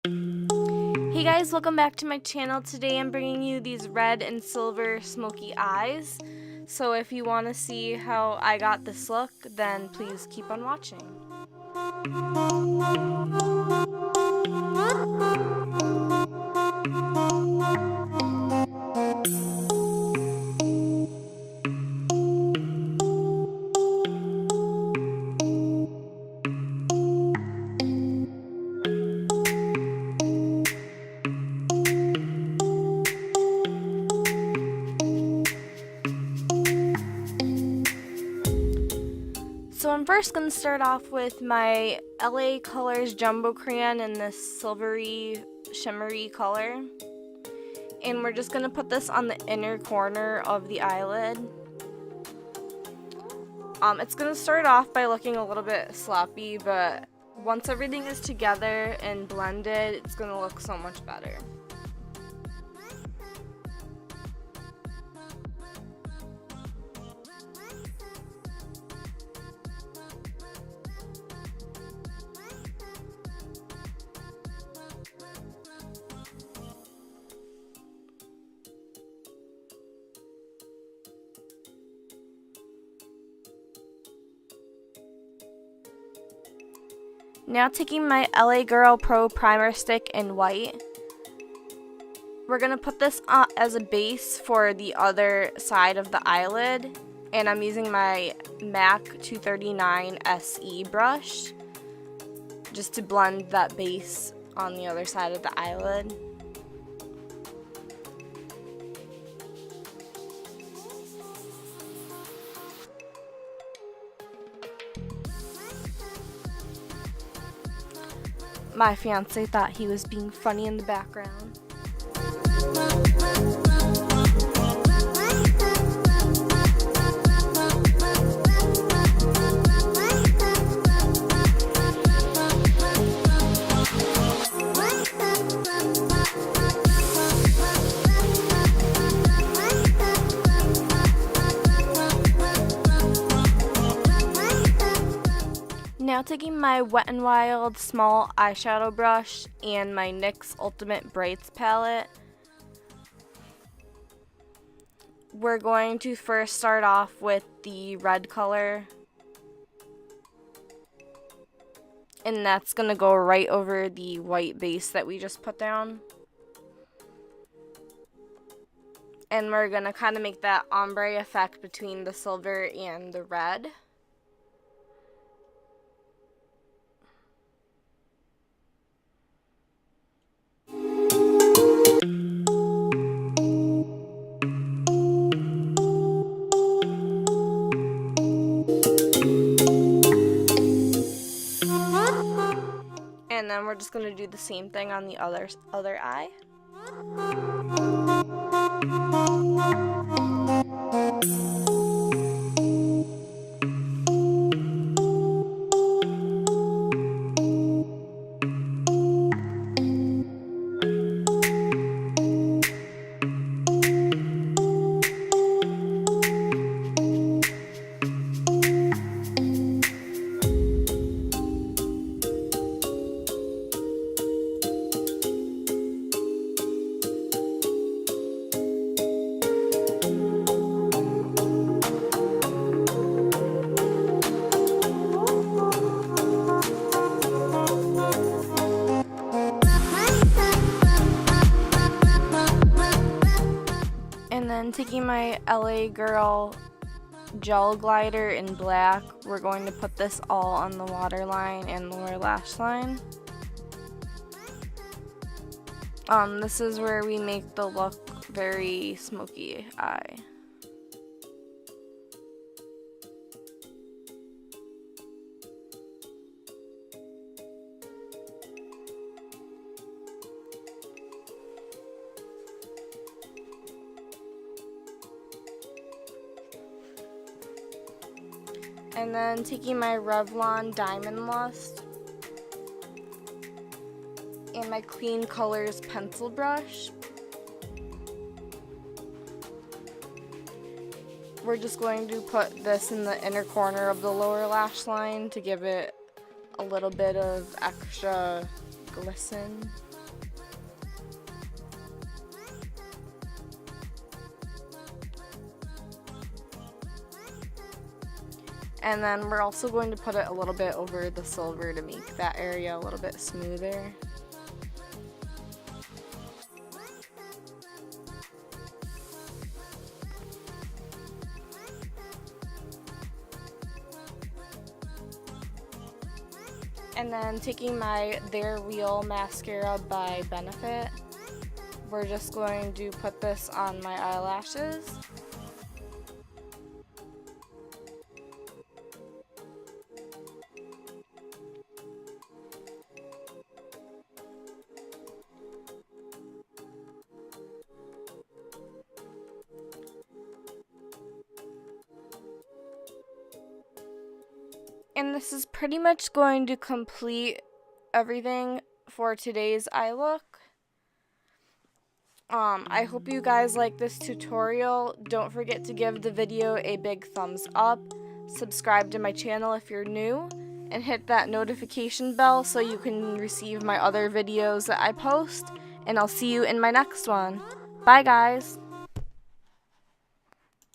Hey guys, welcome back to my channel. Today I'm bringing you these red and silver smoky eyes. So if you want to see how I got this look, then please keep on watching. So I'm first going to start off with my LA Colors Jumbo Crayon in this silvery, shimmery color. And we're just going to put this on the inner corner of the eyelid. It's going to start off by looking a little bit sloppy, but once everything is together and blended, it's going to look so much better. Now taking my LA Girl Pro Primer Stick in white, we're going to put this as a base for the other side of the eyelid, and I'm using my MAC 239 SE brush just to blend that base on the other side of the eyelid. My fiance thought he was being funny in the background. Now taking my Wet n Wild small eyeshadow brush and my NYX Ultimate Brights palette, we're going to first start off with the red color, and that's going to go right over the white base that we just put down. And we're going to kind of make that ombre effect between the silver and the red. And then we're just going to do the same thing on the other eye. And then taking my LA Girl gel glider in black, we're going to put this all on the waterline and lower lash line. This is where we make the look very smoky eye. And then taking my Revlon Diamond Lust and my Clean Colors pencil brush, we're just going to put this in the inner corner of the lower lash line to give it a little bit of extra glisten. And then we're also going to put it a little bit over the silver to make that area a little bit smoother. And then taking my They're Real mascara by Benefit, we're just going to put this on my eyelashes. And this is pretty much going to complete everything for today's eye look. I hope you guys like this tutorial. Don't forget to give the video a big thumbs up, subscribe to my channel if you're new, and hit that notification bell so you can receive my other videos that I post, and I'll see you in my next one. Bye guys!